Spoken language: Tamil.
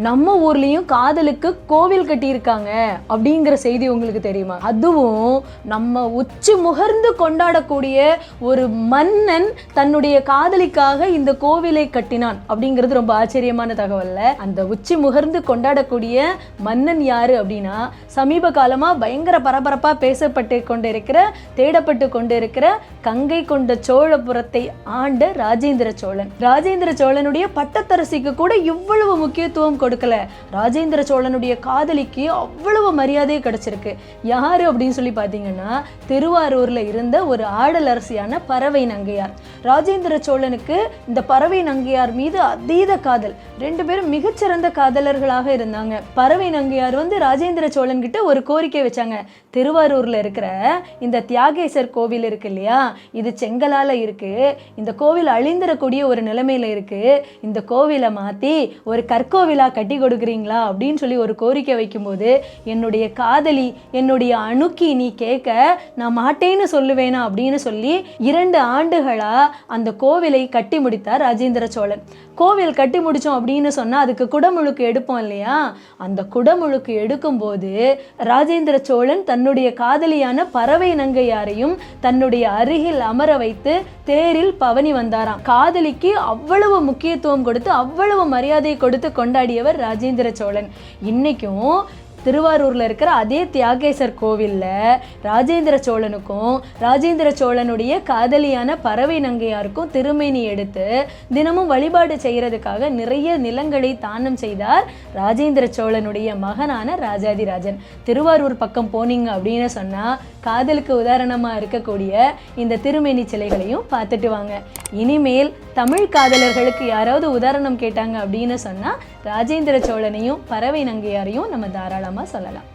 நம்ம ஊர்லயும் காதலுக்கு கோவில் கட்டியிருக்காங்க அப்படிங்கிற செய்தி உங்களுக்கு தெரியுமா? அதுவும் நம்ம உச்சி முகர்ந்து கொண்டாடக்கூடிய ஒரு மன்னன் தன்னுடைய காதலிக்காக இந்த கோவிலை கட்டினான் அப்படிங்கிறது ரொம்ப ஆச்சரியமான தகவல்ல. அந்த உச்சி முகர்ந்து கொண்டாடக்கூடிய மன்னன் யாரு அப்படின்னா, சமீப காலமா பயங்கர பரபரப்பா பேசப்பட்டு கொண்டிருக்கிற, தேடப்பட்டு கொண்டிருக்கிற கங்கை கொண்ட சோழபுரத்தை ஆண்ட ராஜேந்திர சோழன். ராஜேந்திர சோழனுடைய பட்டத்தரசிக்கு கூட இவ்வளவு முக்கியத்துவம் கொடுக்கல. ராஜேந்திர சோழனுடைய காதலிக்கு அவ்வளவு மரியாதை கிடைச்சிருக்கு. யாரு அப்படின்னு சொல்லி பாத்தீங்கன்னா, திருவாரூர்ல இருந்த ஒரு ஆடல் அரசியான பறவை நங்கையார். ராஜேந்திர சோழனுக்கு இந்த பறவை நங்கையார் மீது அதீத காதல். ரெண்டு பேரும் மிகச்சிறந்த காதலர்களாக இருந்தாங்க. பறவை நங்கையார் ராஜேந்திர சோழன் கிட்ட ஒரு கோரிக்கை வச்சாங்க. திருவாரூர்ல இருக்கிற இந்த தியாகேசர் கோவில் இருக்கு இல்லையா, இது செங்கலால இருக்கு, இந்த கோவில் அழிந்திரக்கூடிய ஒரு நிலைமையில இருக்கு, இந்த கோவிலை மாத்தி ஒரு கற்கோவிலா கட்டி கொடுக்குறீங்களா அப்படின்னு சொல்லி ஒரு கோரிக்கை வைக்கும்போது, என்னுடைய காதலி, என்னுடைய அணுக்கி நீ கேட்க நான் மாட்டேன்னு சொல்லுவேனா அப்படின்னு சொல்லி 2 ஆண்டுகளா அந்த கோவிலை கட்டி முடித்தார் ராஜேந்திர சோழன். கோவில் கட்டி முடிச்சோம் அப்படின்னு சொன்னா அதுக்கு குடமுழுக்கு எடுப்போம் இல்லையா, அந்த குடமுழுக்கு எடுக்கும் போது ராஜேந்திர சோழன் தன்னுடைய காதலியான பறவை நங்கையாரையும் தன்னுடைய அருகில் அமர வைத்து தேரில் பவனி வந்தாராம். காதலிக்கு அவ்வளவு முக்கியத்துவம் கொடுத்து, அவ்வளவு மரியாதை கொடுத்து கொண்டாடியவர் ராஜேந்திர சோழன். இன்னைக்கும் திருவாரூர்ல இருக்கிற அதே தியாகேசர் கோவில்ல ராஜேந்திர சோழனுக்கும் ராஜேந்திர சோழனுடைய காதலியான பறவை நங்கையாருக்கும் திருமேனி எடுத்து தினமும் வழிபாடு செய்யறதுக்காக நிறைய நிலங்களை தானம் செய்தார் ராஜேந்திர சோழனுடைய மகனான ராஜாதிராஜன். திருவாரூர் பக்கம் போனீங்க அப்படின்னு சொன்னா காதலுக்கு உதாரணமா இருக்கக்கூடிய இந்த திருமேனி சிலைகளையும் பார்த்துட்டு வாங்க. இனிமேல் தமிழ் காதலர்களுக்கு யாராவது உதாரணம் கேட்டாங்க அப்படின்னு சொன்னா ராஜேந்திர சோழனையும் பறவை நங்கையாரையும் நம்ம தாராளமா சொல்லலாம்.